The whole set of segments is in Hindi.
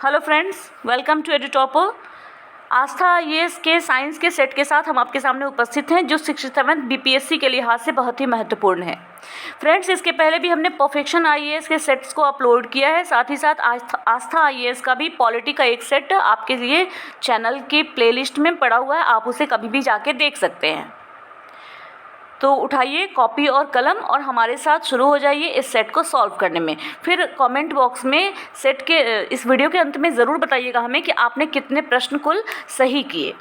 Hello friends, welcome to Edutopper. Aastha IAS के साइंस के सेट के साथ हम आपके सामने उपस्थित हैं, जो 67 बीपीएससी के लिहाज से बहुत ही महत्वपूर्ण है। फ्रेंड्स, इसके पहले भी हमने परफेक्शन आईएएस के सेट्स को अपलोड किया है, साथ ही साथ आस्था आईएएस का भी पॉलिटी का एक सेट आपके लिए चैनल की प्लेलिस्ट में पड़ा हुआ है, आप उसे कभी भी जाके देख सकते हैं। तो उठाइए कॉपी और कलम और हमारे साथ शुरू हो जाइए इस सेट को सॉल्व करने में। फिर कमेंट बॉक्स में सेट के इस वीडियो के अंत में ज़रूर बताइएगा हमें कि आपने कितने प्रश्न कुल सही किए।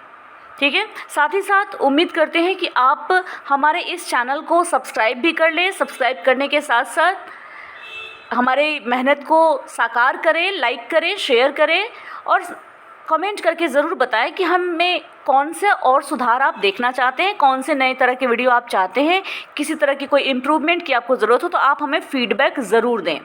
ठीक है, साथ ही साथ उम्मीद करते हैं कि आप हमारे इस चैनल को सब्सक्राइब भी कर लें। सब्सक्राइब करने के साथ साथ हमारे मेहनत को साकार करें, लाइक करें, शेयर करें और कमेंट करके ज़रूर बताएं कि हमें कौन से और सुधार आप देखना चाहते हैं, कौन से नए तरह के वीडियो आप चाहते हैं, किसी तरह की कोई इम्प्रूवमेंट की आपको ज़रूरत हो तो आप हमें फीडबैक ज़रूर दें।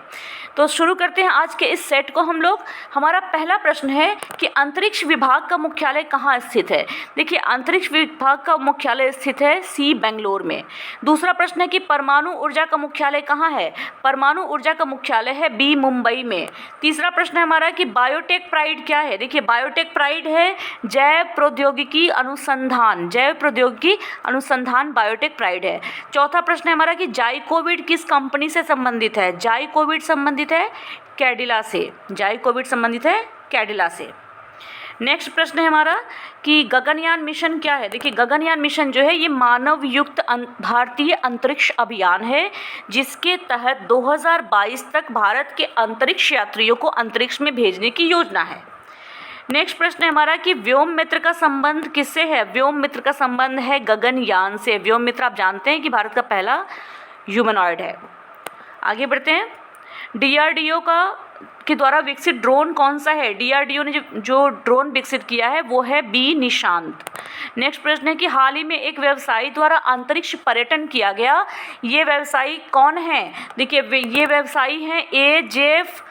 तो शुरू करते हैं आज के इस सेट को हम लोग। हमारा पहला प्रश्न है कि अंतरिक्ष विभाग का मुख्यालय कहाँ स्थित है। देखिए, अंतरिक्ष विभाग का मुख्यालय स्थित है सी बेंगलोर में। दूसरा प्रश्न है कि परमाणु ऊर्जा का मुख्यालय कहाँ है। परमाणु ऊर्जा का मुख्यालय है बी मुंबई में। तीसरा प्रश्न है हमारा कि बायोटेक प्राइड क्या है। देखिए, बायोटेक प्राइड है जैव प्रौद्योगिकी अनुसंधान बायोटेक प्राइड है। चौथा प्रश्न है हमारा कि जाइकोविड किस कंपनी से संबंधित है। जाइकोविड संबंधित है कैडिला से। जाइकोविड संबंधित है कैडिला से। नेक्स्ट प्रश्न है हमारा कि गगनयान मिशन क्या है। देखिए, गगनयान मिशन जो है ये मानव युक्त भारतीय अंतरिक्ष अभियान है, जिसके तहत 2022 तक भारत के अंतरिक्ष यात्रियों को अंतरिक्ष में भेजने की योजना है। नेक्स्ट प्रश्न है हमारा कि व्योम मित्र का संबंध किससे है। व्योम मित्र का संबंध है गगनयान से। व्योम मित्र आप जानते हैं कि भारत का पहला ह्यूमनॉइड है। आगे बढ़ते हैं। डीआरडीओ के द्वारा विकसित ड्रोन कौन सा है। डीआरडीओ ने जो ड्रोन विकसित किया है वो है बी निशांत। नेक्स्ट प्रश्न है कि हाल ही में एक व्यवसायी द्वारा अंतरिक्ष पर्यटन किया गया, ये व्यवसायी कौन है। देखिए, ये व्यवसायी हैं जेफ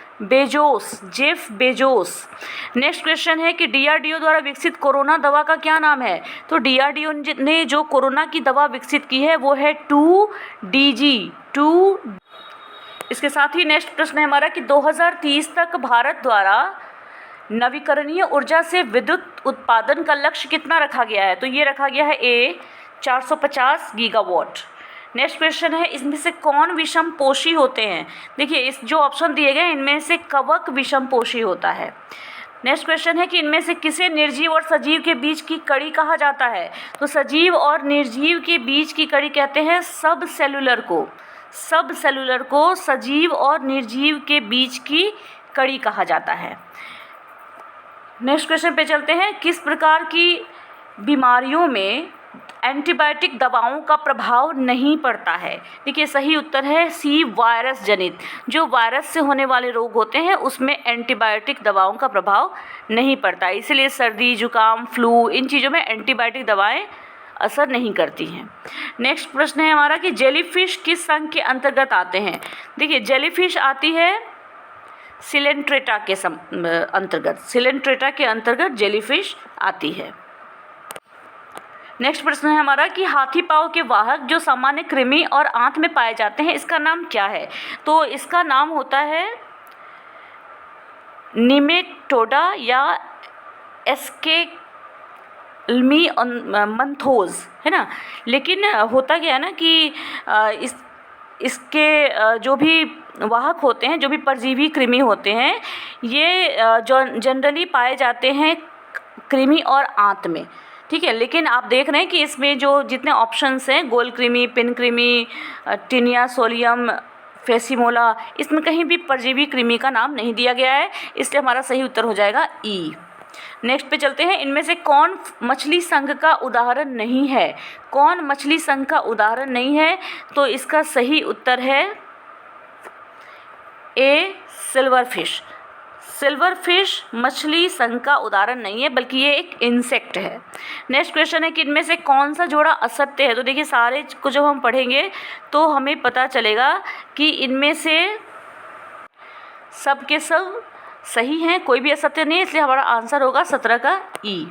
बेजोस। नेक्स्ट क्वेश्चन है कि डीआरडीओ द्वारा विकसित कोरोना दवा का क्या नाम है। तो डीआरडीओ ने जो कोरोना की दवा विकसित की है वो है 2 इसके साथ ही नेक्स्ट प्रश्न है हमारा कि 2030 तक भारत द्वारा नवीकरणीय ऊर्जा से विद्युत उत्पादन का लक्ष्य कितना रखा गया है। तो ये रखा गया है ए 450 गीगावाट। नेक्स्ट क्वेश्चन है इसमें से कौन विषम पोषी होते हैं। देखिए, इस जो ऑप्शन दिए गए इनमें से कवक विषम पोषी होता है। नेक्स्ट क्वेश्चन है कि इनमें से किसे निर्जीव और सजीव के बीच की कड़ी कहा जाता है। तो सजीव और निर्जीव के बीच की कड़ी कहते हैं सब सेलुलर को सजीव और निर्जीव के बीच की कड़ी कहा जाता है। नेक्स्ट क्वेश्चन पे चलते हैं। किस प्रकार की बीमारियों में एंटीबायोटिक दवाओं का प्रभाव नहीं पड़ता है। देखिए, सही उत्तर है सी वायरस जनित। जो वायरस से होने वाले रोग होते हैं उसमें एंटीबायोटिक दवाओं का प्रभाव नहीं पड़ता है, इसलिए सर्दी, जुकाम, फ्लू इन चीज़ों में एंटीबायोटिक दवाएं असर नहीं करती हैं। नेक्स्ट प्रश्न है हमारा कि जेलीफिश किस संघ के अंतर्गत आते हैं। देखिए, जेलीफिश आती है सिलेंट्रेटा के अंतर्गत जेलीफिश आती है। नेक्स्ट प्रश्न है हमारा कि हाथी पाँव के वाहक जो सामान्य कृमि और आंत में पाए जाते हैं, इसका नाम क्या है। तो इसका नाम होता है निमेटोडा या एस्केल्मीथोज, है ना। लेकिन होता क्या है ना कि इसके जो भी वाहक होते हैं, जो भी परजीवी कृमि होते हैं, ये जनरली पाए जाते हैं कृमि और आंत में। ठीक है, लेकिन आप देख रहे हैं कि इसमें जो जितने ऑप्शंस हैं, गोल कृमि, पिन कृमि, टिनिया सोलियम, फेसिमोला, इसमें कहीं भी परजीवी कृमि का नाम नहीं दिया गया है, इसलिए हमारा सही उत्तर हो जाएगा ई। नेक्स्ट पे चलते हैं। इनमें से कौन मछली संघ का उदाहरण नहीं है। कौन मछली संघ का उदाहरण नहीं है। तो इसका सही उत्तर है ए सिल्वरफिश। सिल्वरफिश मछली संघ का उदाहरण नहीं है, बल्कि ये एक इंसेक्ट है। नेक्स्ट क्वेश्चन है कि इनमें से कौन सा जोड़ा असत्य है। तो देखिए, सारे को जब हम पढ़ेंगे तो हमें पता चलेगा कि इनमें से सब के सब सही हैं, कोई भी असत्य नहीं है, इसलिए हमारा आंसर होगा 17 का ई।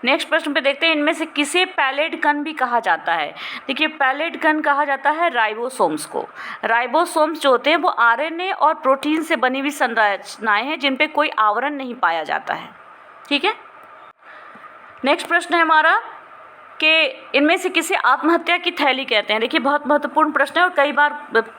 नेक्स्ट प्रश्न पे देखते हैं, इनमें से किसे पैलेट कण भी कहा जाता है। देखिए पैलेट कण कहा जाता है राइबोसोम्स को। राइबोसोम्स जो होते हैं वो आरएनए और प्रोटीन से बनी हुई संरचनाएं हैं जिन पे कोई आवरण नहीं पाया जाता है। ठीक है, नेक्स्ट प्रश्न है हमारा कि इनमें से किसे आत्महत्या की थैली कहते हैं। देखिए बहुत महत्वपूर्ण प्रश्न है और कई बार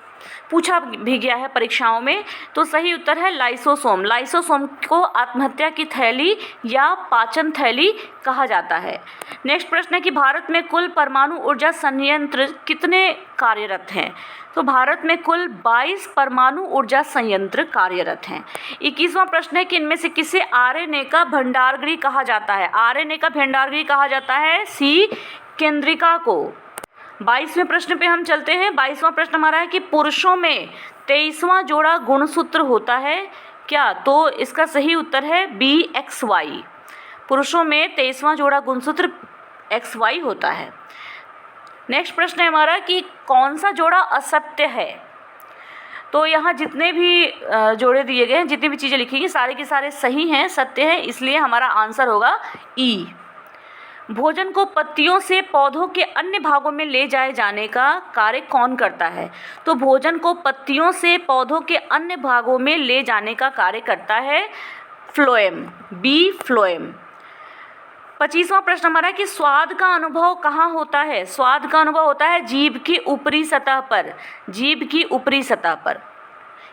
पूछा भी गया है परीक्षाओं में। तो सही उत्तर है लाइसोसोम। लाइसोसोम को आत्महत्या की थैली या पाचन थैली कहा जाता है। नेक्स्ट प्रश्न है कि भारत में कुल परमाणु ऊर्जा संयंत्र कितने कार्यरत हैं। तो भारत में कुल 22 परमाणु ऊर्जा संयंत्र कार्यरत हैं। 21वां प्रश्न है कि इनमें से किसे आरएनए का भंडारगृह कहा जाता है। आरएनए का भंडारगृह कहा जाता है सी केंद्रिका को। 22वें प्रश्न पे हम चलते हैं। 22वां प्रश्न हमारा है कि पुरुषों में 23वां जोड़ा गुणसूत्र होता है क्या। तो इसका सही उत्तर है BXY। पुरुषों में 23वां जोड़ा गुणसूत्र XY होता है। नेक्स्ट प्रश्न है हमारा कि कौन सा जोड़ा असत्य है। तो यहाँ जितने भी जोड़े दिए गए हैं, जितनी भी चीज़ें लिखी गई सारे के सारे सही हैं, सत्य हैं, इसलिए हमारा आंसर होगा E। भोजन को पत्तियों से पौधों के अन्य भागों में ले जाए जाने का कार्य कौन करता है। तो भोजन को पत्तियों से पौधों के अन्य भागों में ले जाने का कार्य करता है फ्लोएम, बी फ्लोएम। 25वां प्रश्न हमारा है कि स्वाद का अनुभव कहाँ होता है। स्वाद का अनुभव होता है जीभ की ऊपरी सतह पर, जीभ की ऊपरी सतह पर,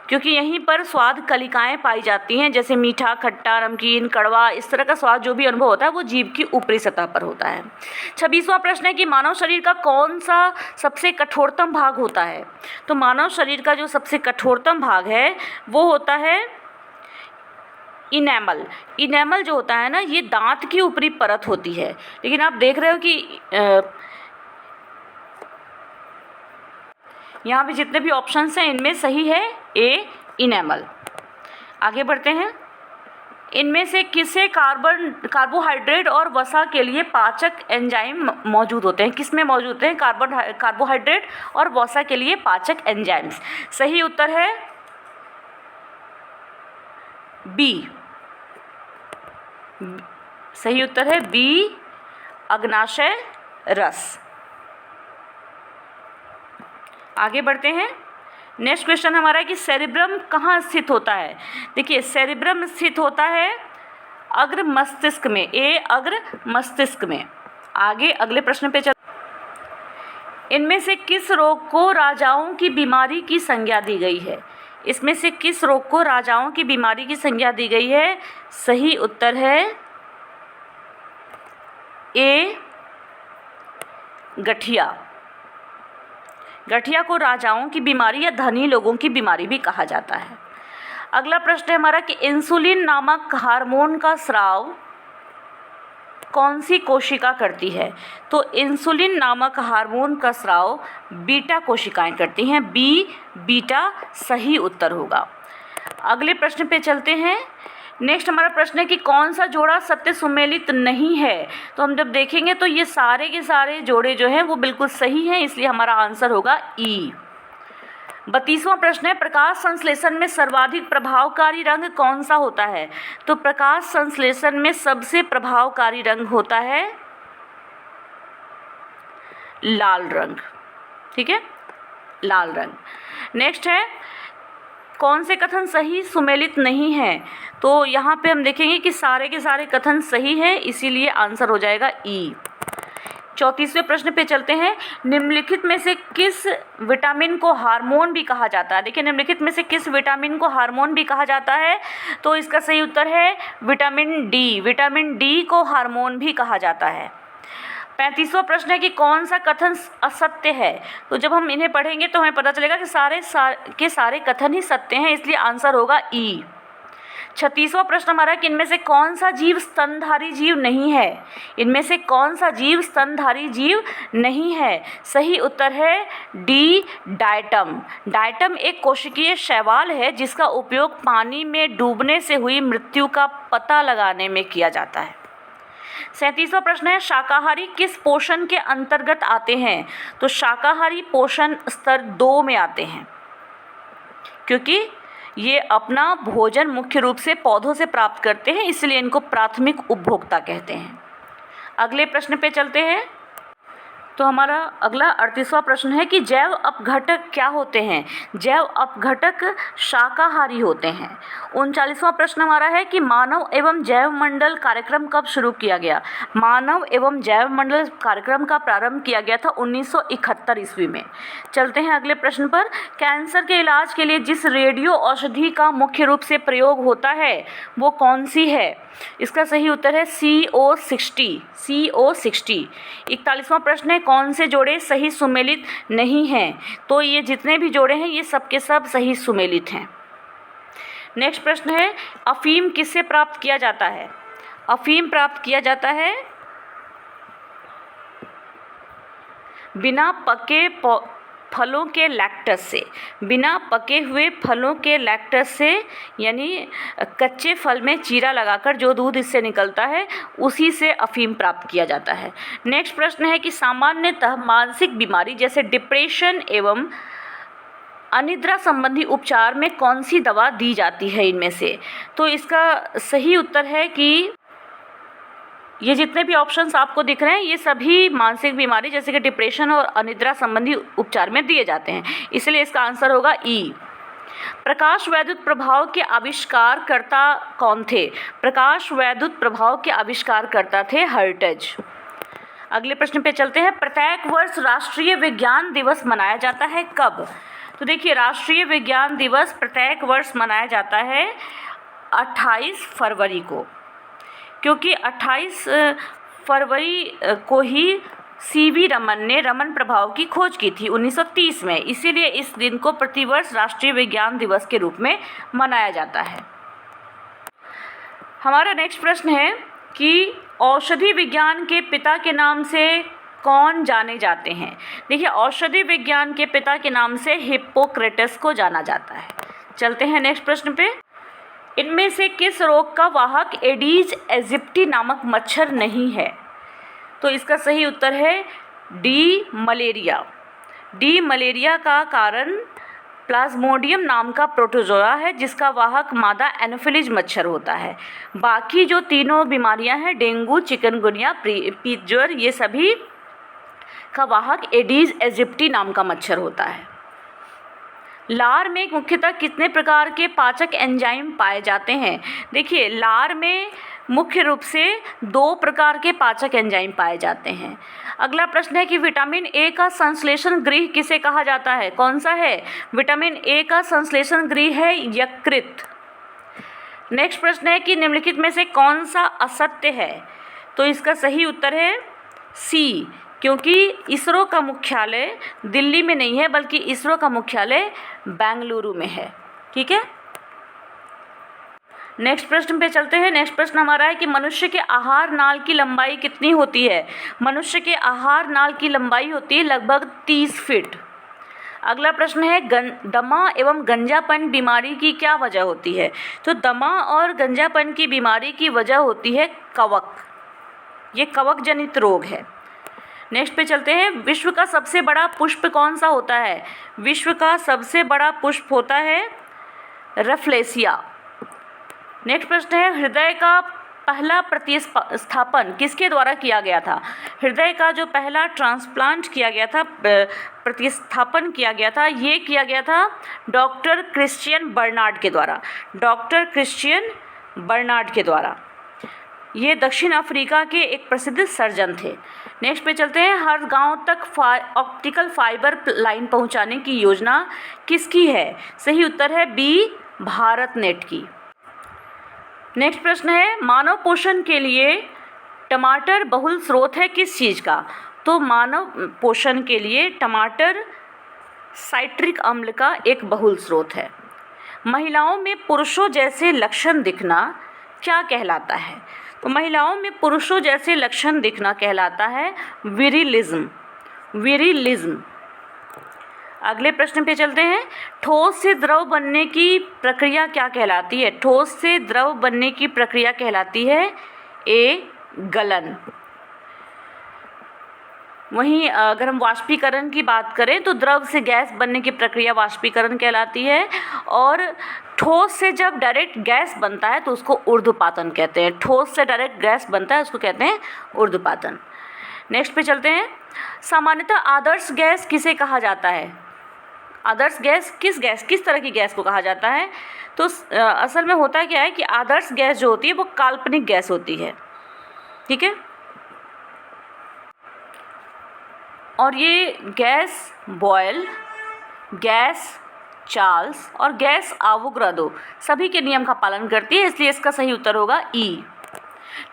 क्योंकि यहीं पर स्वाद कलिकाएं पाई जाती हैं, जैसे मीठा, खट्टा, नमकीन, कड़वा, इस तरह का स्वाद जो भी अनुभव होता है वो जीभ की ऊपरी सतह पर होता है। 26वां प्रश्न है कि मानव शरीर का कौन सा सबसे कठोरतम भाग होता है। तो मानव शरीर का जो सबसे कठोरतम भाग है वो होता है इनेमल। इनेमल जो होता है ना, ये दांत की ऊपरी परत होती है। लेकिन आप देख रहे हो कि यहाँ पे जितने भी ऑप्शंस हैं इनमें सही है ए इनेमल। आगे बढ़ते हैं। इनमें से किसे कार्बोहाइड्रेट और वसा के लिए पाचक एंजाइम मौजूद होते हैं। किस में मौजूद होते हैं कार्बोहाइड्रेट और वसा के लिए पाचक एंजाइम्स। सही उत्तर है बी। सही उत्तर है बी अग्नाशय रस। आगे बढ़ते हैं। नेक्स्ट क्वेश्चन हमारा है कि सेरिब्रम कहाँ स्थित होता है। देखिए सेरिब्रम स्थित होता है अग्र मस्तिष्क में, ए अग्र मस्तिष्क में। आगे अगले प्रश्न पे चल। इनमें से किस रोग को राजाओं की बीमारी की संज्ञा दी गई है। इसमें से किस रोग को राजाओं की बीमारी की संज्ञा दी गई है। सही उत्तर है ए गठिया। गठिया को राजाओं की बीमारी या धनी लोगों की बीमारी भी कहा जाता है। अगला प्रश्न है हमारा कि इंसुलिन नामक हार्मोन का स्राव कौन सी कोशिका करती है। तो इंसुलिन नामक हार्मोन का स्राव बीटा कोशिकाएं करती हैं, बी बीटा सही उत्तर होगा। अगले प्रश्न पे चलते हैं। नेक्स्ट हमारा प्रश्न है कि कौन सा जोड़ा सत्य सुमेलित नहीं है। तो हम जब देखेंगे तो ये सारे के सारे जोड़े जो हैं वो बिल्कुल सही हैं, इसलिए हमारा आंसर होगा ई। 32वां प्रश्न है प्रकाश संश्लेषण में सर्वाधिक प्रभावकारी रंग कौन सा होता है। तो प्रकाश संश्लेषण में सबसे प्रभावकारी रंग होता है लाल रंग। ठीक है, लाल रंग। नेक्स्ट है कौन से कथन सही सुमेलित नहीं है। तो यहाँ पे हम देखेंगे कि सारे के सारे कथन सही हैं, इसीलिए आंसर हो जाएगा ई। 34वें प्रश्न पे चलते हैं। निम्नलिखित में से किस विटामिन को हार्मोन भी कहा जाता है। देखिए निम्नलिखित में से किस विटामिन को हार्मोन भी कहा जाता है। तो इसका सही उत्तर है विटामिन डी। विटामिन डी को हार्मोन भी कहा जाता है। 35वां प्रश्न है कि कौन सा कथन असत्य है। तो जब हम इन्हें पढ़ेंगे तो हमें पता चलेगा कि सारे कथन ही सत्य हैं, इसलिए आंसर होगा ई। 36वां प्रश्न हमारा कि इनमें से कौन सा जीव स्तनधारी जीव नहीं है। इनमें से कौन सा जीव स्तनधारी जीव नहीं है। सही उत्तर है डी डायटम। डायटम एक कोशिकीय शैवाल है जिसका उपयोग पानी में डूबने से हुई मृत्यु का पता लगाने में किया जाता है। 37वां प्रश्न है शाकाहारी किस पोषण के अंतर्गत आते हैं। तो शाकाहारी पोषण स्तर 2 में आते हैं, क्योंकि ये अपना भोजन मुख्य रूप से पौधों से प्राप्त करते हैं, इसलिए इनको प्राथमिक उपभोक्ता कहते हैं। अगले प्रश्न पे चलते हैं। तो हमारा अगला 38वां प्रश्न है कि जैव अपघटक क्या होते हैं। जैव अपघटक शाकाहारी होते हैं। 39वां प्रश्न हमारा है कि मानव एवं जैव मंडल कार्यक्रम कब शुरू किया गया। मानव एवं जैव मंडल कार्यक्रम का प्रारंभ किया गया था 1971 ईस्वी में। चलते हैं अगले प्रश्न पर। कैंसर के इलाज के लिए जिस रेडियो औषधि का मुख्य रूप से प्रयोग होता है वो कौन सी है। इसका सही उत्तर है CO60। 41वां प्रश्न है कौन से जोड़े सही सुमेलित नहीं हैं। तो ये जितने भी जोड़े हैं ये सब के सब सही सुमेलित हैं। नेक्स्ट प्रश्न है अफीम किससे प्राप्त किया जाता है। अफीम प्राप्त किया जाता है बिना पके फलों के लैक्टस से। बिना पके हुए फलों के लैक्टस से यानी कच्चे फल में चीरा लगाकर जो दूध इससे निकलता है उसी से अफीम प्राप्त किया जाता है। नेक्स्ट प्रश्न है कि सामान्यतः मानसिक बीमारी जैसे डिप्रेशन एवं अनिद्रा संबंधी उपचार में कौन सी दवा दी जाती है इनमें से। तो इसका सही उत्तर है कि ये जितने भी ऑप्शंस आपको दिख रहे हैं ये सभी मानसिक बीमारी जैसे कि डिप्रेशन और अनिद्रा संबंधी उपचार में दिए जाते हैं, इसलिए इसका आंसर होगा ई। प्रकाश वैद्युत प्रभाव के आविष्कारकर्ता कौन थे। प्रकाश वैद्युत प्रभाव के आविष्कारकर्ता थे हर्ट्ज। अगले प्रश्न पे चलते हैं। प्रत्येक वर्ष राष्ट्रीय विज्ञान दिवस मनाया जाता है कब। तो देखिए राष्ट्रीय विज्ञान दिवस प्रत्येक वर्ष मनाया जाता है 28 फरवरी को, क्योंकि 28 फरवरी को ही CV रमन ने रमन प्रभाव की खोज की थी 1930 में, इसीलिए इस दिन को प्रतिवर्ष राष्ट्रीय विज्ञान दिवस के रूप में मनाया जाता है। हमारा नेक्स्ट प्रश्न है कि औषधि विज्ञान के पिता के नाम से कौन जाने जाते हैं। देखिए औषधि विज्ञान के पिता के नाम से हिप्पोक्रेटस को जाना जाता है। चलते हैं नेक्स्ट प्रश्न पे। इनमें से किस रोग का वाहक एडीज एजिप्टी नामक मच्छर नहीं है। तो इसका सही उत्तर है डी मलेरिया। डी मलेरिया का कारण प्लाज्मोडियम नाम का प्रोटोजोआ है जिसका वाहक मादा एनोफिलीज मच्छर होता है। बाकी जो तीनों बीमारियां हैं डेंगू, चिकनगुनिया, पीत ज्वर, ये सभी का वाहक एडीज एजिप्टी नाम का मच्छर होता है। लार में मुख्यतः कितने प्रकार के पाचक एंजाइम पाए जाते हैं। देखिए लार में मुख्य रूप से 2 प्रकार के पाचक एंजाइम पाए जाते हैं। अगला प्रश्न है कि विटामिन ए का संश्लेषण गृह किसे कहा जाता है। कौन सा है। विटामिन ए का संश्लेषण गृह है यकृत। नेक्स्ट प्रश्न है कि निम्नलिखित में से कौन सा असत्य है। तो इसका सही उत्तर है सी, क्योंकि इसरो का मुख्यालय दिल्ली में नहीं है बल्कि इसरो का मुख्यालय बेंगलुरु में है। ठीक है। नेक्स्ट प्रश्न पे चलते हैं। नेक्स्ट प्रश्न हमारा है कि मनुष्य के आहार नाल की लंबाई कितनी होती है। मनुष्य के आहार नाल की लंबाई होती है लगभग 30 फीट। अगला प्रश्न है दमा एवं गंजापन बीमारी की क्या वजह होती है। तो दमा और गंजापन की बीमारी की वजह होती है कवक। ये कवक जनित रोग है। नेक्स्ट पे चलते हैं। विश्व का सबसे बड़ा पुष्प कौन सा होता है। विश्व का सबसे बड़ा पुष्प होता है रफलेसिया। नेक्स्ट प्रश्न है हृदय का पहला प्रतिस्थापन किसके द्वारा किया गया था। हृदय का जो पहला ट्रांसप्लांट किया गया था, प्रतिस्थापन किया गया था, ये किया गया था डॉक्टर क्रिश्चियन बर्नार्ड के द्वारा। डॉक्टर क्रिश्चियन बर्नार्ड के द्वारा। ये दक्षिण अफ्रीका के एक प्रसिद्ध सर्जन थे। नेक्स्ट पे चलते हैं। हर गांव तक ऑप्टिकल फाइबर लाइन पहुंचाने की योजना किसकी है। सही उत्तर है बी, भारत नेट की। नेक्स्ट प्रश्न है मानव पोषण के लिए टमाटर बहुल स्रोत है किस चीज़ का। तो मानव पोषण के लिए टमाटर साइट्रिक अम्ल का एक बहुल स्रोत है। महिलाओं में पुरुषों जैसे लक्षण दिखना क्या कहलाता है। तो महिलाओं में पुरुषों जैसे लक्षण दिखना कहलाता है विरिलिज्म। विरिलिज्म। अगले प्रश्न पे चलते हैं। ठोस से द्रव बनने की प्रक्रिया क्या कहलाती है। ठोस से द्रव बनने की प्रक्रिया कहलाती है ए, गलन। वहीं अगर हम वाष्पीकरण की बात करें तो द्रव से गैस बनने की प्रक्रिया वाष्पीकरण कहलाती है और ठोस से जब डायरेक्ट गैस बनता है तो उसको ऊर्ध्वपातन कहते हैं। ठोस से डायरेक्ट गैस बनता है उसको कहते हैं ऊर्ध्वपातन। नेक्स्ट पे चलते हैं। सामान्यतः आदर्श गैस किसे कहा जाता है? आदर्श गैस किस तरह की गैस को कहा जाता है? तो असल में होता क्या है कि आदर्श गैस जो होती है वो काल्पनिक गैस होती है, ठीक है। और ये गैस बॉयल, गैस चार्ल्स और गैस आवोगाड्रो सभी के नियम का पालन करती है, इसलिए इसका सही उत्तर होगा ई।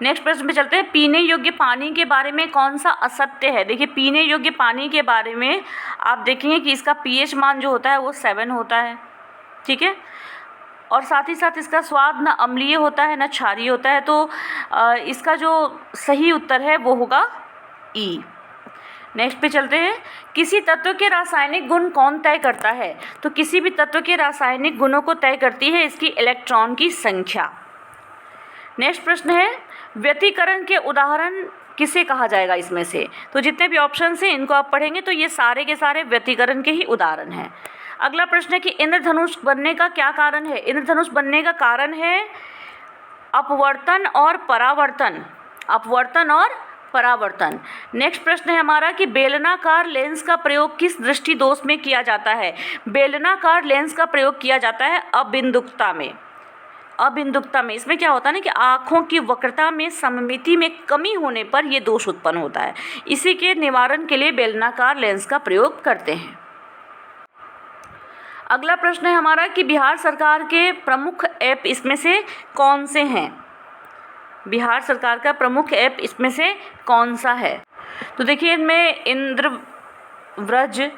नेक्स्ट प्रश्न पे चलते हैं। पीने योग्य पानी के बारे में कौन सा असत्य है? देखिए, पीने योग्य पानी के बारे में आप देखेंगे कि इसका पीएच मान जो होता है वो 7 होता है, ठीक है। और साथ ही साथ इसका स्वाद ना अम्लीय होता है ना क्षारीय होता है, तो इसका जो सही उत्तर है वो होगा ई। नेक्स्ट पे चलते हैं। किसी तत्व के रासायनिक गुण कौन तय करता है? तो किसी भी तत्व के रासायनिक गुणों को तय करती है इसकी इलेक्ट्रॉन की संख्या। नेक्स्ट प्रश्न है, व्यतिकरण के उदाहरण किसे कहा जाएगा इसमें से? तो जितने भी ऑप्शन हैं इनको आप पढ़ेंगे तो ये सारे के सारे व्यतिकरण के ही उदाहरण हैं। अगला प्रश्न है कि इंद्रधनुष बनने का क्या कारण है? इंद्रधनुष बनने का कारण है अपवर्तन और परावर्तन। अपवर्तन और परावर्तन। नेक्स्ट प्रश्न है हमारा कि बेलनाकार लेंस का प्रयोग किस दृष्टि दोष में किया जाता है? बेलनाकार लेंस का प्रयोग किया जाता है अबिंदुकता में। अबिंदुकता में इसमें क्या होता है ना कि आँखों की वक्रता में सममिति में कमी होने पर यह दोष उत्पन्न होता है। इसी के निवारण के लिए बेलनाकार लेंस का प्रयोग करते हैं। अगला प्रश्न है हमारा कि बिहार सरकार के प्रमुख ऐप इसमें से कौन से हैं? बिहार सरकार का प्रमुख ऐप इसमें से कौन सा है? तो देखिए, इनमें इंद्रव्रज,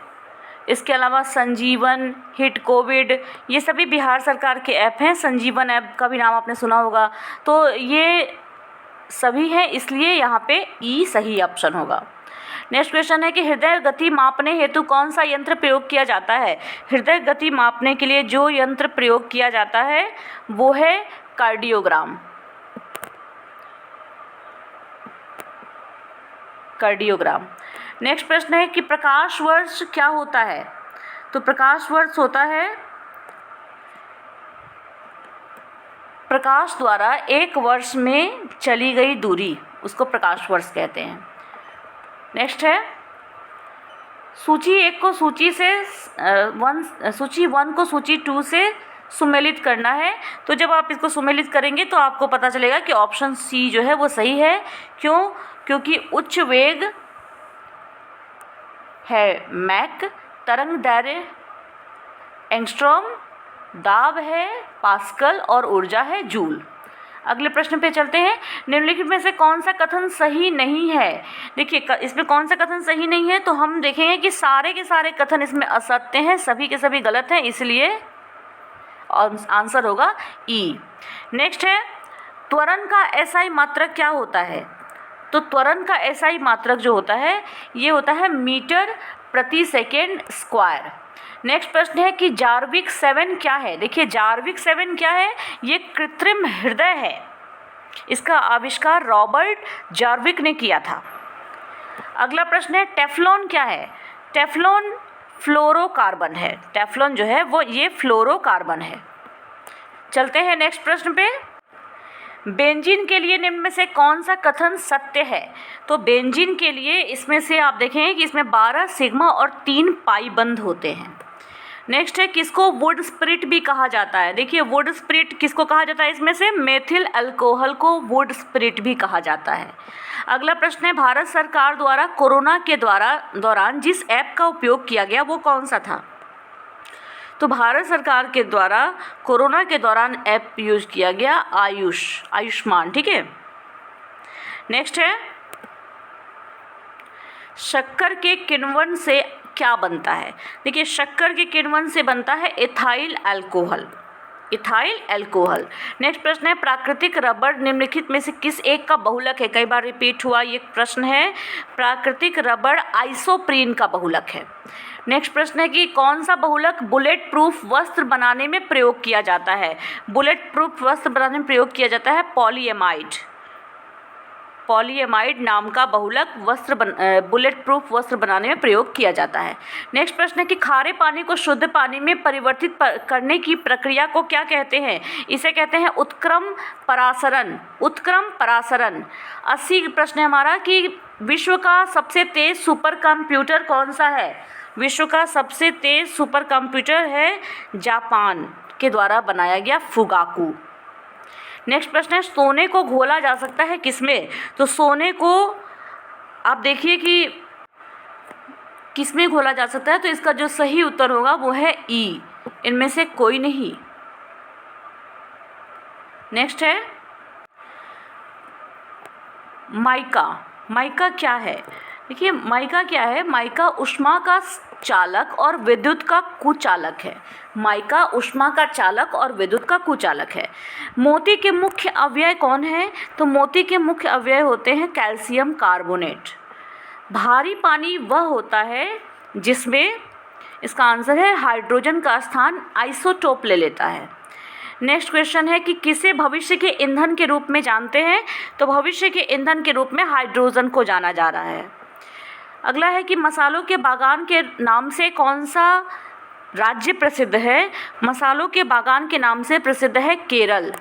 इसके अलावा संजीवन, हिट कोविड, ये सभी बिहार सरकार के ऐप हैं। संजीवन ऐप का भी नाम आपने सुना होगा। तो ये सभी हैं, इसलिए यहाँ पे ई सही ऑप्शन होगा। नेक्स्ट क्वेश्चन है कि हृदय गति मापने हेतु कौन सा यंत्र प्रयोग किया जाता है? हृदय गति मापने के लिए जो यंत्र प्रयोग किया जाता है वो है कार्डियोग्राम। कार्डियोग्राम। नेक्स्ट प्रश्न है कि प्रकाश वर्ष क्या होता है? तो प्रकाश वर्ष होता है प्रकाश द्वारा एक वर्ष में चली गई दूरी, उसको प्रकाश वर्ष कहते हैं। नेक्स्ट है सूची 1 को सूची 1 को सूची 2 से सुमेलित करना है। तो जब आप इसको सुमेलित करेंगे तो आपको पता चलेगा कि ऑप्शन सी जो है वो सही है। क्यों? क्योंकि उच्च वेग है मैक, तरंग दैर्घ्य एंगस्ट्रॉम, दाब है पास्कल और ऊर्जा है जूल। अगले प्रश्न पे चलते हैं। निम्नलिखित में से कौन सा कथन सही नहीं है? देखिए, इसमें कौन सा कथन सही नहीं है तो हम देखेंगे कि सारे के सारे कथन इसमें असत्य हैं, सभी के सभी गलत हैं, इसलिए आंसर होगा ई। नेक्स्ट है त्वरण का एसआई मात्रक क्या होता है? तो त्वरण का एसआई मात्रक जो होता है ये होता है मीटर प्रति सेकेंड स्क्वायर। नेक्स्ट प्रश्न है कि जार्विक 7 क्या है? देखिए, जार्विक 7 क्या है? ये कृत्रिम हृदय है। इसका आविष्कार रॉबर्ट जार्विक ने किया था। अगला प्रश्न है टेफ्लॉन क्या है? टेफ्लॉन फ्लोरोकार्बन है। टेफ्लॉन जो है वो ये फ्लोरोकार्बन है। चलते हैं नेक्स्ट प्रश्न पे। बेंजीन के लिए निम्न में से कौन सा कथन सत्य है? तो बेंजीन के लिए इसमें से आप देखेंगे कि इसमें 12 सिग्मा और 3 पाई बंध होते हैं। नेक्स्ट है किसको वुड स्प्रिट भी कहा जाता है? देखिए, वुड स्प्रिट किसको कहा जाता है? इसमें से मेथिल अल्कोहल को वुड स्प्रिट भी कहा जाता है। अगला प्रश्न है भारत सरकार द्वारा कोरोना के दौरान जिस ऐप का उपयोग किया गया वो कौन सा था? तो भारत सरकार के द्वारा कोरोना के दौरान ऐप यूज किया गया आयुष्मान, ठीक है। नेक्स्ट है शक्कर के किण्वन से क्या बनता है? देखिए, शक्कर के किण्वन से बनता है ethyl alcohol. Ethyl alcohol. Next प्रश्न है प्राकृतिक रबर निम्नलिखित में से किस एक का बहुलक है? कई बार रिपीट हुआ ये प्रश्न है। प्राकृतिक रबर आइसोप्रीन का बहुलक है। नेक्स्ट प्रश्न है कि कौन सा बहुलक बुलेट प्रूफ वस्त्र बनाने में प्रयोग किया जाता है? बुलेट प्रूफ वस्त्र बनाने में प्रयोग किया जाता है पॉलीएमाइड। पॉलीएमाइड नाम का बहुलक बुलेट प्रूफ वस्त्र बनाने में प्रयोग किया जाता है। नेक्स्ट प्रश्न है कि खारे पानी को शुद्ध पानी में परिवर्तित करने की प्रक्रिया को क्या कहते हैं? इसे कहते हैं उत्क्रम परासरण। उत्क्रम परासरण। 80 प्रश्न है हमारा कि विश्व का सबसे तेज सुपर कंप्यूटर कौन सा है? विश्व का सबसे तेज सुपर कंप्यूटर है जापान के द्वारा बनाया गया फुगाकू। नेक्स्ट प्रश्न है सोने को घोला जा सकता है किसमें? तो सोने को आप देखिए कि किसमें घोला जा सकता है, तो इसका जो सही उत्तर होगा वो है ई, इनमें से कोई नहीं। नेक्स्ट है माइका। माइका क्या है? देखिए माइका क्या है? माइका ऊष्मा का चालक और विद्युत का कुचालक है। माइका ऊष्मा का चालक और विद्युत का कुचालक है। मोती के मुख्य अवयव कौन है? तो मोती के मुख्य अवयव होते हैं कैल्शियम कार्बोनेट। भारी पानी वह होता है जिसमें, इसका आंसर है हाइड्रोजन का स्थान आइसोटोप ले लेता है। नेक्स्ट क्वेश्चन है कि किसे भविष्य के ईंधन के रूप में जानते हैं? तो भविष्य के ईंधन के रूप में हाइड्रोजन को जाना जा रहा है। अगला है कि मसालों के बागान के नाम से कौन सा राज्य प्रसिद्ध है? मसालों के बागान के नाम से प्रसिद्ध है केरल।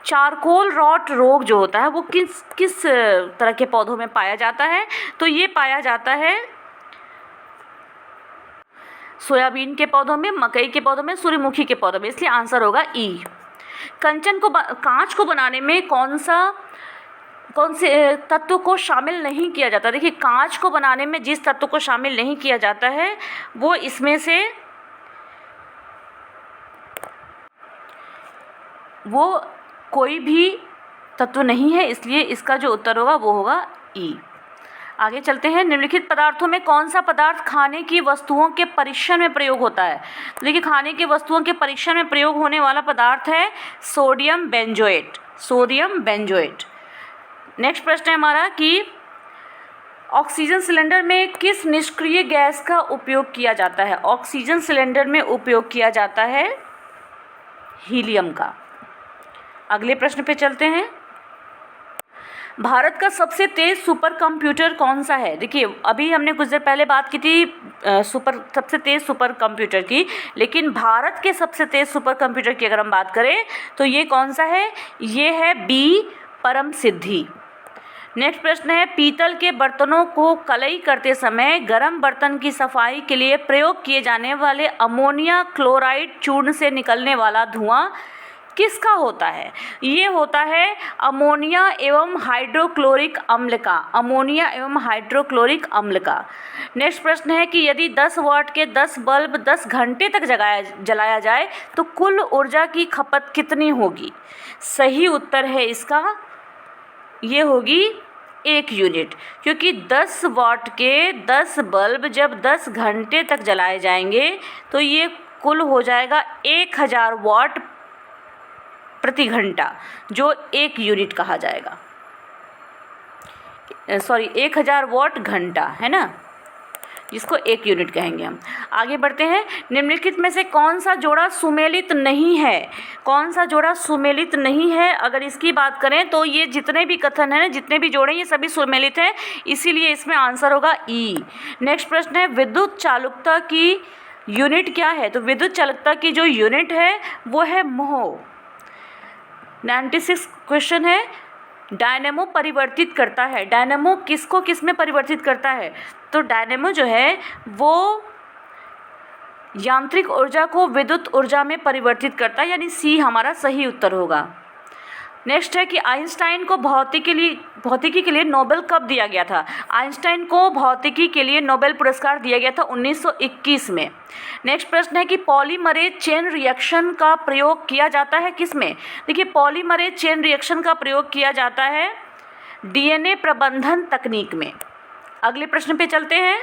चारकोल रॉट रोग जो होता है वो किस तरह के पौधों में पाया जाता है? तो ये पाया जाता है सोयाबीन के पौधों में, मकई के पौधों में, सूर्यमुखी के पौधों में, इसलिए आंसर होगा ई। कांच को बनाने में कौन से तत्व को शामिल नहीं किया जाता? देखिए कांच को बनाने में जिस तत्व को शामिल नहीं किया जाता है वो इसमें से वो कोई भी तत्व नहीं है, इसलिए इसका जो उत्तर होगा वो होगा ई। आगे चलते हैं। निम्नलिखित पदार्थों में कौन सा पदार्थ खाने की वस्तुओं के परीक्षण में प्रयोग होता है? तो देखिए खाने की वस्तुओं के परीक्षण में प्रयोग होने वाला पदार्थ है sodium benzoate. Sodium benzoate. Next प्रश्न है हमारा कि ऑक्सीजन सिलेंडर में किस निष्क्रिय गैस का उपयोग किया जाता है? ऑक्सीजन सिलेंडर में उपयोग किया जाता है हीलियम का। अगले प्रश्न पे चलते हैं। भारत का सबसे तेज सुपर कंप्यूटर कौन सा है? देखिए अभी हमने कुछ देर पहले बात की थी सबसे तेज सुपर कंप्यूटर की, लेकिन भारत के सबसे तेज सुपर कंप्यूटर की अगर हम बात करें तो ये कौन सा है? ये है बी परम सिद्धि। नेक्स्ट प्रश्न है पीतल के बर्तनों को कलई करते समय गर्म बर्तन की सफाई के लिए प्रयोग किए जाने वाले अमोनिया क्लोराइड चूर्ण से निकलने वाला धुआं किसका होता है? ये होता है अमोनिया एवं हाइड्रोक्लोरिक अम्ल का। अमोनिया एवं हाइड्रोक्लोरिक अम्ल का। नेक्स्ट प्रश्न है कि यदि 10 वाट के 10 बल्ब 10 घंटे तक जलाया जाए तो कुल ऊर्जा की खपत कितनी होगी? सही उत्तर है इसका, ये होगी 1 यूनिट, क्योंकि 10 वाट के 10 बल्ब जब 10 घंटे तक जलाए जाएंगे तो ये कुल हो जाएगा 1000 वाट प्रति घंटा, जो 1 यूनिट कहा जाएगा। 1000 वाट घंटा है ना, जिसको 1 यूनिट कहेंगे हम। आगे बढ़ते हैं। निम्नलिखित में से कौन सा जोड़ा सुमेलित नहीं है? कौन सा जोड़ा सुमेलित नहीं है? अगर इसकी बात करें तो ये जितने भी कथन हैं, जितने भी जोड़े, ये सभी सुमेलित हैं, इसीलिए इसमें आंसर होगा ई। नेक्स्ट प्रश्न है विद्युत चालकता की यूनिट क्या है? तो विद्युत चालकता की जो यूनिट है वो है म्हो। 96 क्वेश्चन है डायनेमो परिवर्तित करता है। डायनेमो किसको किस में परिवर्तित करता है? तो डायनेमो जो है वो यांत्रिक ऊर्जा को विद्युत ऊर्जा में परिवर्तित करता है, यानी सी हमारा सही उत्तर होगा। नेक्स्ट है कि आइंस्टाइन को भौतिकी के लिए नोबेल कब दिया गया था? आइंस्टाइन को भौतिकी के लिए नोबेल पुरस्कार दिया गया था 1921 में। नेक्स्ट प्रश्न है कि पॉलीमरेज चेन रिएक्शन का प्रयोग किया जाता है किस में? देखिए पॉलीमरेज चेन रिएक्शन का प्रयोग किया जाता है डीएनए प्रबंधन तकनीक में। अगले प्रश्न पे चलते हैं।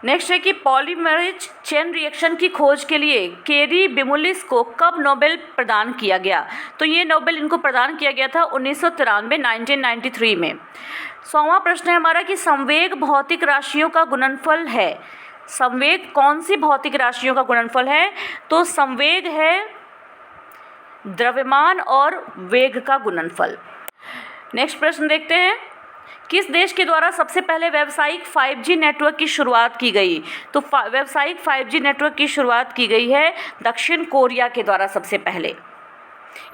नेक्स्ट है कि पॉलीमरेज चेन रिएक्शन की खोज के लिए केरी बिमुलिस को कब नोबेल प्रदान किया गया? तो ये नोबेल इनको प्रदान किया गया था 1993 में। 100वां प्रश्न है हमारा कि संवेग भौतिक राशियों का गुणनफल है। संवेग कौन सी भौतिक राशियों का गुणनफल है? तो संवेग है द्रव्यमान और वेग का गुणनफल। नेक्स्ट प्रश्न देखते हैं, किस देश के द्वारा सबसे पहले व्यावसायिक 5G नेटवर्क की शुरुआत की गई? तो व्यावसायिक 5G नेटवर्क की शुरुआत की गई है दक्षिण कोरिया के द्वारा सबसे पहले।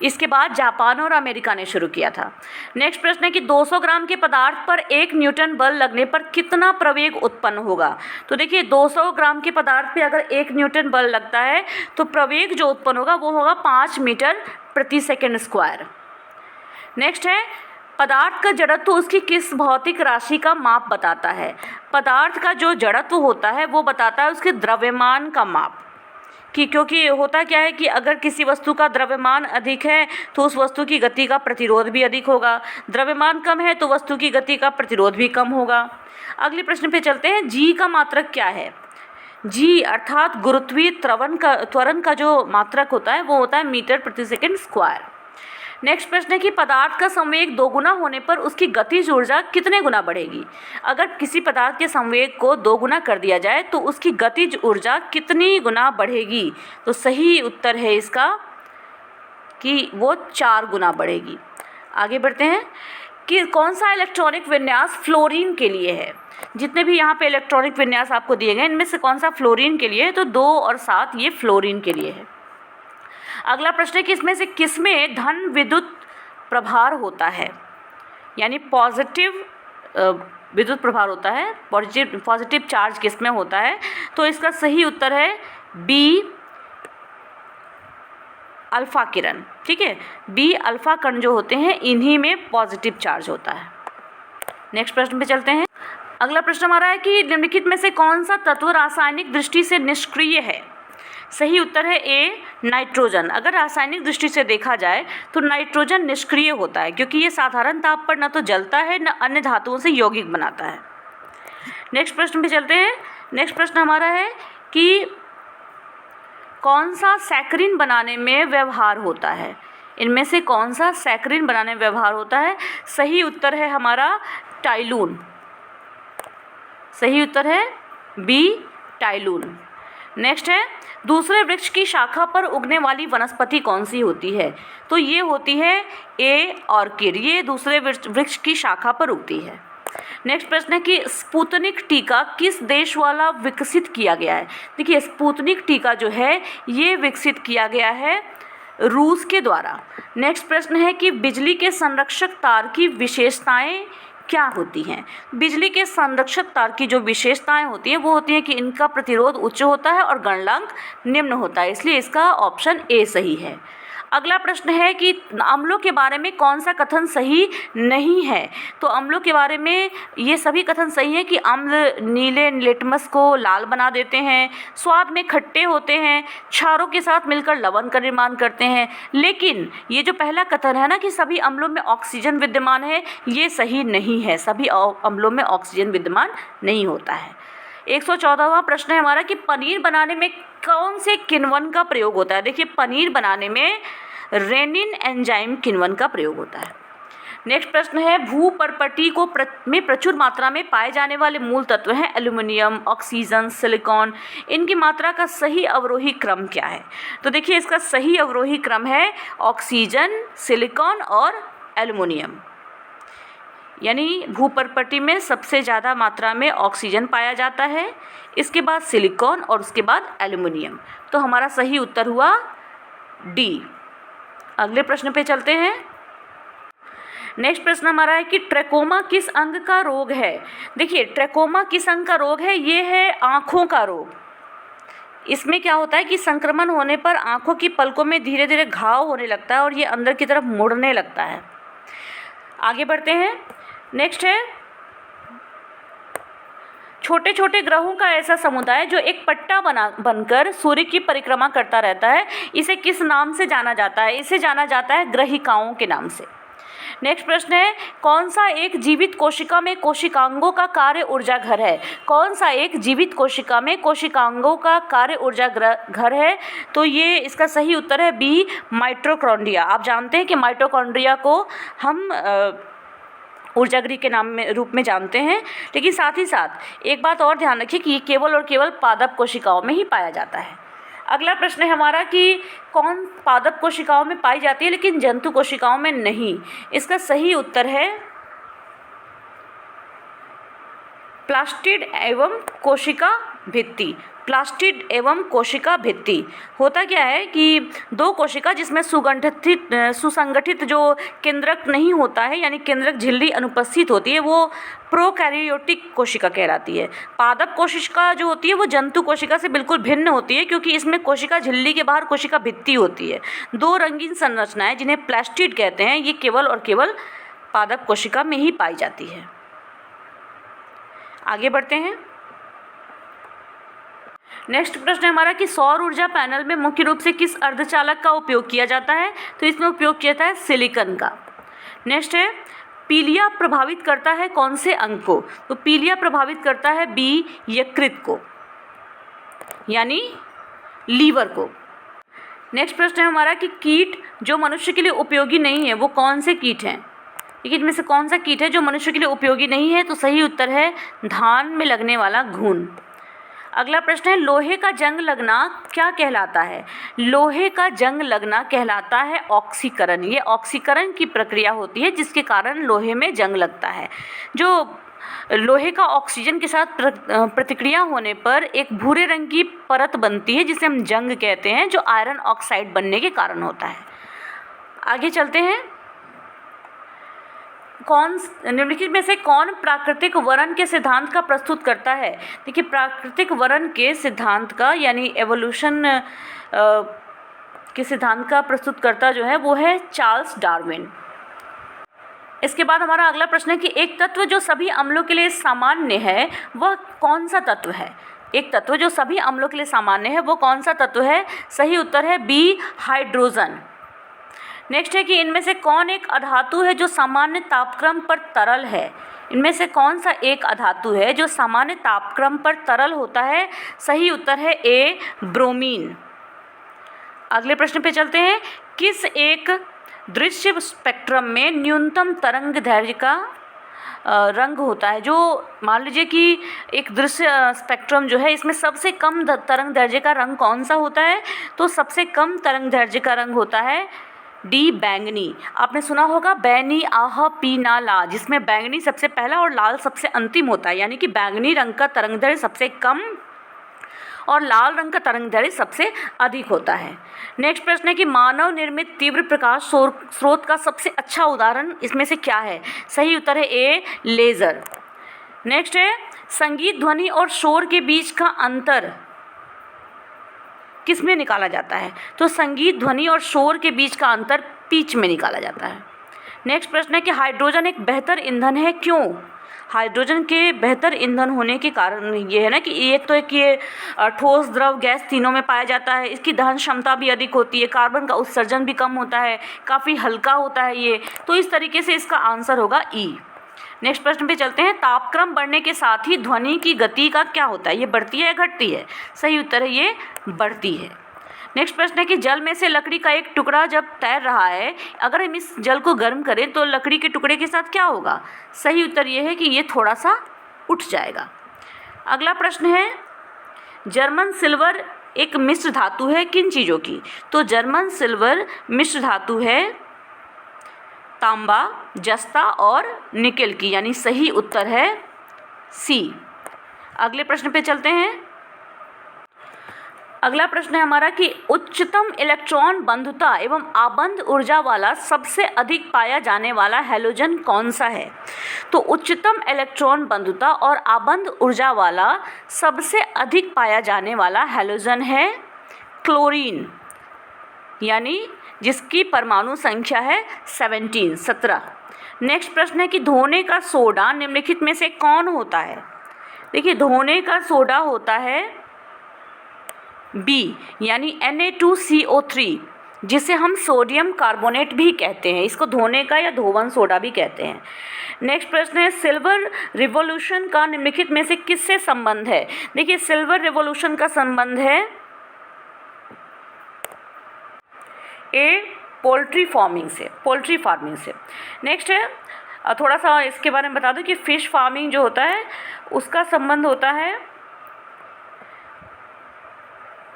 इसके बाद जापान और अमेरिका ने शुरू किया था। नेक्स्ट प्रश्न है कि 200 ग्राम के पदार्थ पर 1 न्यूटन बल लगने पर कितना प्रवेग उत्पन्न होगा? तो देखिए 200 ग्राम के पदार्थ पे अगर 1 न्यूटन बल लगता है तो प्रवेग जो उत्पन्न होगा वो होगा 5 मीटर प्रति सेकंड स्क्वायर। नेक्स्ट है, पदार्थ का जड़त्व उसकी किस भौतिक राशि का माप बताता है? पदार्थ का जो जड़त्व होता है वो बताता है उसके द्रव्यमान का माप, कि क्योंकि होता क्या है कि अगर किसी वस्तु का द्रव्यमान अधिक है तो उस वस्तु की गति का प्रतिरोध भी अधिक होगा, द्रव्यमान कम है तो वस्तु की गति का प्रतिरोध भी कम होगा। अगले प्रश्न पे चलते हैं, जी का मात्रक क्या है? जी अर्थात गुरुत्वीय त्वरण का जो मात्रक होता है वो होता है मीटर प्रति सेकंड स्क्वायर। नेक्स्ट प्रश्न है कि पदार्थ का संवेग 2 गुना होने पर उसकी गतिज ऊर्जा कितने गुना बढ़ेगी? अगर किसी पदार्थ के संवेग को 2 गुना कर दिया जाए तो उसकी गतिज ऊर्जा कितनी गुना बढ़ेगी? तो सही उत्तर है इसका कि वो 4 गुना बढ़ेगी। आगे बढ़ते हैं कि कौन सा इलेक्ट्रॉनिक विन्यास फ्लोरीन के लिए है? जितने भी यहाँ पे इलेक्ट्रॉनिक विन्यास आपको दिए गए इनमें से कौन सा फ्लोरीन के लिए है? तो 2 और 7 ये फ्लोरीन के लिए है। अगला प्रश्न है कि इसमें से किसमें धन विद्युत प्रभार होता है? यानी पॉजिटिव विद्युत प्रभार होता है, पॉजिटिव चार्ज किसमें होता है? तो इसका सही उत्तर है बी अल्फा किरण। ठीक है, बी अल्फा कण जो होते हैं इन्हीं में पॉजिटिव चार्ज होता है। नेक्स्ट प्रश्न पे चलते हैं। अगला प्रश्न हमारा है कि निम्नलिखित में से कौन सा तत्व रासायनिक दृष्टि से निष्क्रिय है? सही उत्तर है ए नाइट्रोजन। अगर रासायनिक दृष्टि से देखा जाए तो नाइट्रोजन निष्क्रिय होता है क्योंकि ये साधारण ताप पर न तो जलता है न अन्य धातुओं से यौगिक बनाता है। नेक्स्ट प्रश्न पे चलते हैं। नेक्स्ट प्रश्न हमारा है कि कौन सा सैकरीन बनाने में व्यवहार होता है? इनमें से कौन सा सैकरीन बनाने में व्यवहार होता है? सही उत्तर है हमारा टाइलून। सही उत्तर है बी टाइलून। नेक्स्ट है, दूसरे वृक्ष की शाखा पर उगने वाली वनस्पति कौन सी होती है? तो ये होती है ए ऑर्किड। ये दूसरे वृक्ष की शाखा पर उगती है। नेक्स्ट प्रश्न है कि स्पुतनिक टीका किस देश वाला विकसित किया गया है? देखिए स्पुतनिक टीका जो है ये विकसित किया गया है रूस के द्वारा। नेक्स्ट प्रश्न है कि बिजली के संरक्षक तार की विशेषताएं क्या होती हैं? बिजली के संरक्षक तार की जो विशेषताएं होती हैं वो होती हैं कि इनका प्रतिरोध उच्च होता है और गलनांक निम्न होता है, इसलिए इसका ऑप्शन ए सही है। अगला प्रश्न है कि अम्लों के बारे में कौन सा कथन सही नहीं है? तो अम्लों के बारे में ये सभी कथन सही है कि अम्ल नीले लिटमस को लाल बना देते हैं, स्वाद में खट्टे होते हैं, क्षारों के साथ मिलकर लवण का निर्माण करते हैं। लेकिन ये जो पहला कथन है ना कि सभी अम्लों में ऑक्सीजन विद्यमान है, ये सही नहीं है। सभी अम्लों में ऑक्सीजन विद्यमान नहीं होता है। 114वां प्रश्न है हमारा कि पनीर बनाने में कौन से किण्वन का प्रयोग होता है? देखिए पनीर बनाने में रेनिन एंजाइम किण्वन का प्रयोग होता है। नेक्स्ट प्रश्न है, भूपर्पटी में प्रचुर मात्रा में पाए जाने वाले मूल तत्व हैं एल्यूमिनियम, ऑक्सीजन, सिलिकॉन। इनकी मात्रा का सही अवरोही क्रम क्या है? तो देखिए इसका सही अवरोही क्रम है ऑक्सीजन, सिलिकॉन और एल्यूमिनियम। यानी भूपर्पटी में सबसे ज़्यादा मात्रा में ऑक्सीजन पाया जाता है, इसके बाद सिलिकॉन और उसके बाद एल्यूमिनियम। तो हमारा सही उत्तर हुआ डी। अगले प्रश्न पे चलते हैं। नेक्स्ट प्रश्न हमारा है कि ट्रैकोमा किस अंग का रोग है? देखिए ट्रैकोमा किस अंग का रोग है? ये है आँखों का रोग। इसमें क्या होता है कि संक्रमण होने पर आँखों की पलकों में धीरे धीरे घाव होने लगता है और ये अंदर की तरफ मुड़ने लगता है। आगे बढ़ते हैं। नेक्स्ट है, छोटे छोटे ग्रहों का ऐसा समुदाय जो एक पट्टा बनकर सूर्य की परिक्रमा करता रहता है, इसे किस नाम से जाना जाता है? इसे जाना जाता है ग्रहिकाओं के नाम से। नेक्स्ट प्रश्न है, कौन सा एक जीवित कोशिका में कोशिकांगों का कार्य ऊर्जा घर है? कौन सा एक जीवित कोशिका में कोशिकांगों का कार्य ऊर्जा घर है? तो ये इसका सही उत्तर है बी माइटोकॉन्ड्रिया। आप जानते हैं कि माइटोकॉन्ड्रिया को हम ऊर्जागृह के नाम में रूप में जानते हैं, लेकिन साथ ही साथ एक बात और ध्यान रखिए कि ये केवल और केवल पादप कोशिकाओं में ही पाया जाता है। अगला प्रश्न है हमारा कि कौन पादप कोशिकाओं में पाई जाती है लेकिन जंतु कोशिकाओं में नहीं। इसका सही उत्तर है प्लास्टिड एवं कोशिका भित्ति। प्लास्टिड एवं कोशिका भित्ति होता क्या है कि दो कोशिका जिसमें सुसंगठित जो केंद्रक नहीं होता है, यानी केंद्रक झिल्ली अनुपस्थित होती है, वो प्रोकैरियोटिक कोशिका कहलाती है। पादप कोशिका जो होती है वो जंतु कोशिका से बिल्कुल भिन्न होती है, क्योंकि इसमें कोशिका झिल्ली के बाहर कोशिका भित्ति होती है। दो रंगीन संरचनाएं जिन्हें प्लास्टिड कहते हैं, ये केवल और केवल पादप कोशिका में ही पाई जाती है। आगे बढ़ते हैं। नेक्स्ट प्रश्न है हमारा कि सौर ऊर्जा पैनल में मुख्य रूप से किस अर्धचालक का उपयोग किया जाता है। तो इसमें उपयोग किया जाता है सिलिकॉन का। नेक्स्ट है पीलिया प्रभावित करता है कौन से अंग को। तो पीलिया प्रभावित करता है बी यकृत को, यानी लीवर को। नेक्स्ट प्रश्न है हमारा कि कीट जो मनुष्य के लिए उपयोगी नहीं है वो कौन से कीट हैं। देखिए इनमें से कौन सा कीट है जो मनुष्य के लिए उपयोगी नहीं है। तो सही उत्तर है धान में लगने वाला घुन। अगला प्रश्न है लोहे का जंग लगना क्या कहलाता है। लोहे का जंग लगना कहलाता है ऑक्सीकरण। ये ऑक्सीकरण की प्रक्रिया होती है जिसके कारण लोहे में जंग लगता है। जो लोहे का ऑक्सीजन के साथ प्रतिक्रिया होने पर एक भूरे रंग की परत बनती है जिसे हम जंग कहते हैं, जो आयरन ऑक्साइड बनने के कारण होता है। आगे चलते हैं। निम्नलिखित में से कौन प्राकृतिक वरण के सिद्धांत का प्रस्तुत करता है। देखिए प्राकृतिक वरण के सिद्धांत का यानी एवोल्यूशन के सिद्धांत का प्रस्तुतकर्ता जो है वो है चार्ल्स डार्विन। इसके बाद हमारा अगला प्रश्न है कि एक तत्व जो सभी अम्लों के लिए सामान्य है वह कौन सा तत्व है। एक तत्व जो सभी अम्लों के लिए सामान्य है वो कौन सा तत्व है। सही उत्तर है बी हाइड्रोजन। नेक्स्ट है कि इनमें से कौन एक अधातु है जो सामान्य तापक्रम पर तरल है। इनमें से कौन सा एक अधातु है जो सामान्य तापक्रम पर तरल होता है। सही उत्तर है ए ब्रोमीन। अगले प्रश्न पे चलते हैं। किस एक दृश्य स्पेक्ट्रम में न्यूनतम तरंग दैर्घ्य का रंग होता है। जो मान लीजिए कि एक दृश्य स्पेक्ट्रम जो है इसमें सबसे कम तरंग दैर्घ्य का रंग कौन सा होता है। तो सबसे कम तरंग दैर्घ्य का रंग होता है डी बैंगनी। आपने सुना होगा बैनी आह पी ना ला, जिसमें बैंगनी सबसे पहला और लाल सबसे अंतिम होता है, यानी कि बैंगनी रंग का तरंगदैर्घ्य सबसे कम और लाल रंग का तरंगदैर्घ्य सबसे अधिक होता है। नेक्स्ट प्रश्न है कि मानव निर्मित तीव्र प्रकाश स्रोत का सबसे अच्छा उदाहरण इसमें से क्या है। सही उत्तर है ए लेज़र। नेक्स्ट है संगीत ध्वनि और शोर के बीच का अंतर किस में निकाला जाता है। तो संगीत ध्वनि और शोर के बीच का अंतर पिच में निकाला जाता है। नेक्स्ट प्रश्न है कि हाइड्रोजन एक बेहतर ईंधन है क्यों। हाइड्रोजन के बेहतर ईंधन होने के कारण ये है ना कि एक तो एक ये ठोस द्रव गैस तीनों में पाया जाता है, इसकी दहन क्षमता भी अधिक होती है, कार्बन का उत्सर्जन भी कम होता है, काफ़ी हल्का होता है ये। तो इस तरीके से इसका आंसर होगा ई। नेक्स्ट प्रश्न पे चलते हैं। तापक्रम बढ़ने के साथ ही ध्वनि की गति का क्या होता है। ये बढ़ती है या घटती है। सही उत्तर है ये बढ़ती है। नेक्स्ट प्रश्न है कि जल में से लकड़ी का एक टुकड़ा जब तैर रहा है, अगर हम इस जल को गर्म करें तो लकड़ी के टुकड़े के साथ क्या होगा। सही उत्तर ये है कि ये थोड़ा सा उठ जाएगा। अगला प्रश्न है जर्मन सिल्वर एक मिश्र धातु है किन चीज़ों की। तो जर्मन सिल्वर मिश्र धातु है तांबा, जस्ता और निकेल की, यानी सही उत्तर है सी। अगले प्रश्न पे चलते हैं। अगला प्रश्न है हमारा कि उच्चतम इलेक्ट्रॉन बंधुता एवं आबंध ऊर्जा वाला सबसे अधिक पाया जाने वाला हैलोजन कौन सा है। तो उच्चतम इलेक्ट्रॉन बंधुता और आबंध ऊर्जा वाला सबसे अधिक पाया जाने वाला हैलोजन है क्लोरीन, यानी जिसकी परमाणु संख्या है 17। नेक्स्ट प्रश्न है कि धोने का सोडा निम्नलिखित में से कौन होता है। देखिए धोने का सोडा होता है बी, यानी Na2CO3, जिसे हम सोडियम कार्बोनेट भी कहते हैं। इसको धोने का या धोवन सोडा भी कहते हैं। नेक्स्ट प्रश्न है सिल्वर रिवॉल्यूशन का निम्नलिखित में से किससे संबंध है। देखिए सिल्वर रिवॉल्यूशन का संबंध है ए पोल्ट्री फार्मिंग से। नेक्स्ट है थोड़ा सा इसके बारे में बता दूं कि फ़िश फार्मिंग जो होता है उसका संबंध होता है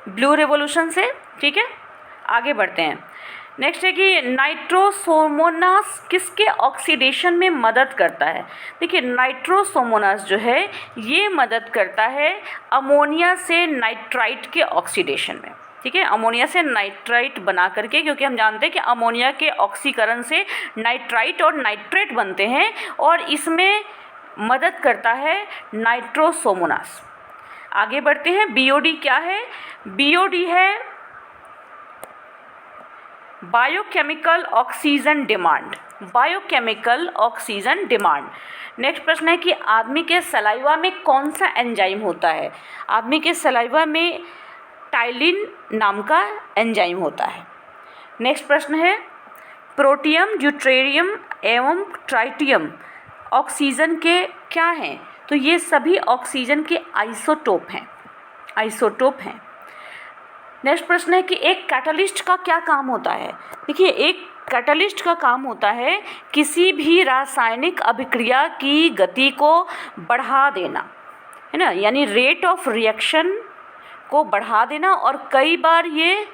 ब्लू रेवोल्यूशन से। ठीक है, आगे बढ़ते हैं। नेक्स्ट है कि नाइट्रोसोमोनास किसके ऑक्सीडेशन में मदद करता है। देखिए नाइट्रोसोमोनास जो है ये मदद करता है अमोनिया से नाइट्राइट के ऑक्सीडेशन में। ठीक है, अमोनिया से नाइट्राइट बना करके, क्योंकि हम जानते हैं कि अमोनिया के ऑक्सीकरण से नाइट्राइट और नाइट्रेट बनते हैं और इसमें मदद करता है नाइट्रोसोमोनास। आगे बढ़ते हैं। बीओडी क्या है? बीओडी है biochemical oxygen demand. Biochemical oxygen demand. Next प्रश्न है कि आदमी के सलाइवा में कौन सा एंजाइम होता है। आदमी के सलाइवा में टाइलिन नाम का एंजाइम होता है। नेक्स्ट प्रश्न है प्रोटियम, ड्यूटेरियम एवं ट्राइटियम ऑक्सीजन के क्या हैं? तो ये सभी ऑक्सीजन के आइसोटोप हैं। आइसोटोप हैं। नेक्स्ट प्रश्न है कि एक कैटलिस्ट का क्या काम होता है। देखिए एक कैटलिस्ट का काम होता है किसी भी रासायनिक अभिक्रिया की गति को बढ़ा देना, है ना, यानी रेट ऑफ रिएक्शन को बढ़ा देना, और कई बार ये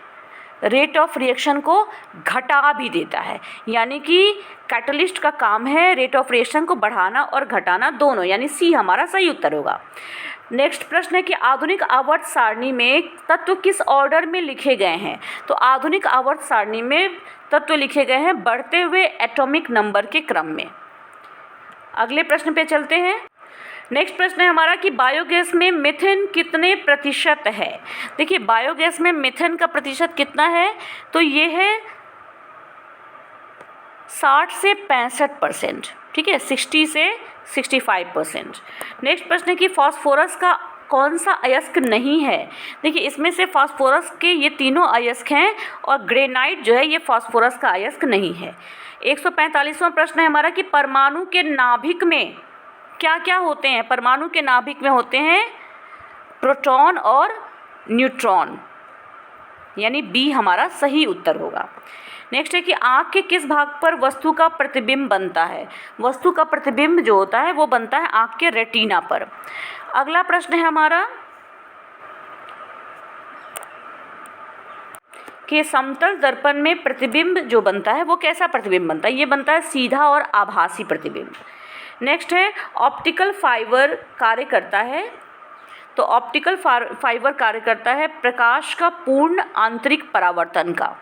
रेट ऑफ रिएक्शन को घटा भी देता है। यानी कि कैटलिस्ट का काम है रेट ऑफ रिएक्शन को बढ़ाना और घटाना दोनों, यानी सी हमारा सही उत्तर होगा। नेक्स्ट प्रश्न है कि आधुनिक आवर्त सारणी में तत्व किस ऑर्डर में लिखे गए हैं। तो आधुनिक आवर्त सारणी में तत्व लिखे गए हैं बढ़ते हुए एटॉमिक नंबर के क्रम में। अगले प्रश्न पे चलते हैं। नेक्स्ट प्रश्न है हमारा कि बायोगैस में मीथेन कितने प्रतिशत है। देखिए बायोगैस में मीथेन का प्रतिशत कितना है, तो ये है 60 से 65%। ठीक है, 60 से 65%। नेक्स्ट प्रश्न है कि फास्फोरस का कौन सा अयस्क नहीं है। देखिए इसमें से फास्फोरस के ये तीनों अयस्क हैं और ग्रेनाइट जो है ये फास्फोरस का अयस्क नहीं है। 145वां प्रश्न है हमारा कि परमाणु के नाभिक में क्या क्या होते हैं। परमाणु के नाभिक में होते हैं प्रोटॉन और न्यूट्रॉन, यानी बी हमारा सही उत्तर होगा। नेक्स्ट है कि आँख के किस भाग पर वस्तु का प्रतिबिंब बनता है। वस्तु का प्रतिबिंब जो होता है वो बनता है आँख के रेटिना पर। अगला प्रश्न है हमारा कि समतल दर्पण में प्रतिबिंब जो बनता है वो कैसा प्रतिबिंब बनता है। ये बनता है सीधा और आभासी प्रतिबिंब। नेक्स्ट है ऑप्टिकल फाइबर कार्य करता है। तो ऑप्टिकल फाइबर कार्य करता है प्रकाश का पूर्ण आंतरिक परावर्तन का।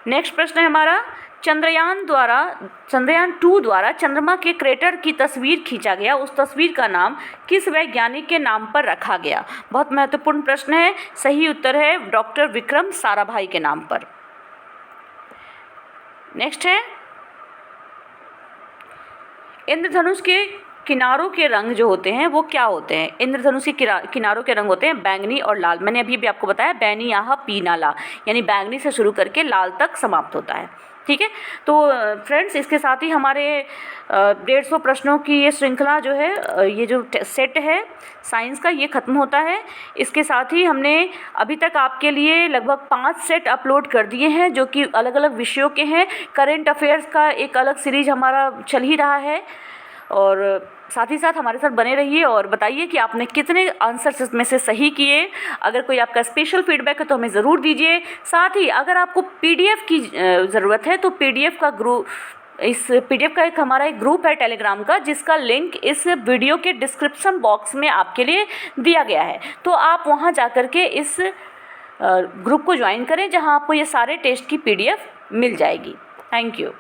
नेक्स्ट प्रश्न है हमारा चंद्रयान 2 द्वारा चंद्रमा के क्रेटर की तस्वीर खींचा गया, उस तस्वीर का नाम किस वैज्ञानिक के नाम पर रखा गया। बहुत महत्वपूर्ण प्रश्न है। सही उत्तर है डॉक्टर विक्रम साराभाई के नाम पर। नेक्स्ट है इंद्रधनुष के किनारों के रंग जो होते हैं वो क्या होते हैं। इंद्रधनुष के किनारों के रंग होते हैं बैंगनी और लाल। मैंने अभी भी आपको बताया बैनी आह पीना ला, यानी बैंगनी से शुरू करके लाल तक समाप्त होता है। ठीक है, तो फ्रेंड्स इसके साथ ही हमारे 150 प्रश्नों की ये श्रृंखला जो है, ये जो सेट है साइंस का, ये ख़त्म होता है। इसके साथ ही हमने अभी तक आपके लिए लगभग 5 सेट अपलोड कर दिए हैं जो कि अलग अलग विषयों के हैं। करेंट अफेयर्स का एक अलग सीरीज हमारा चल ही रहा है, और साथ ही साथ हमारे साथ बने रहिए और बताइए कि आपने कितने आंसर्स इसमें से सही किए। अगर कोई आपका स्पेशल फीडबैक है तो हमें ज़रूर दीजिए। साथ ही अगर आपको पीडीएफ की ज़रूरत है तो पीडीएफ का एक हमारा एक ग्रुप है टेलीग्राम का, जिसका लिंक इस वीडियो के डिस्क्रिप्शन बॉक्स में आपके लिए दिया गया है। तो आप वहाँ जा कर के इस ग्रुप को ज्वाइन करें जहाँ आपको ये सारे टेस्ट की पीडीएफ मिल जाएगी। Thank you.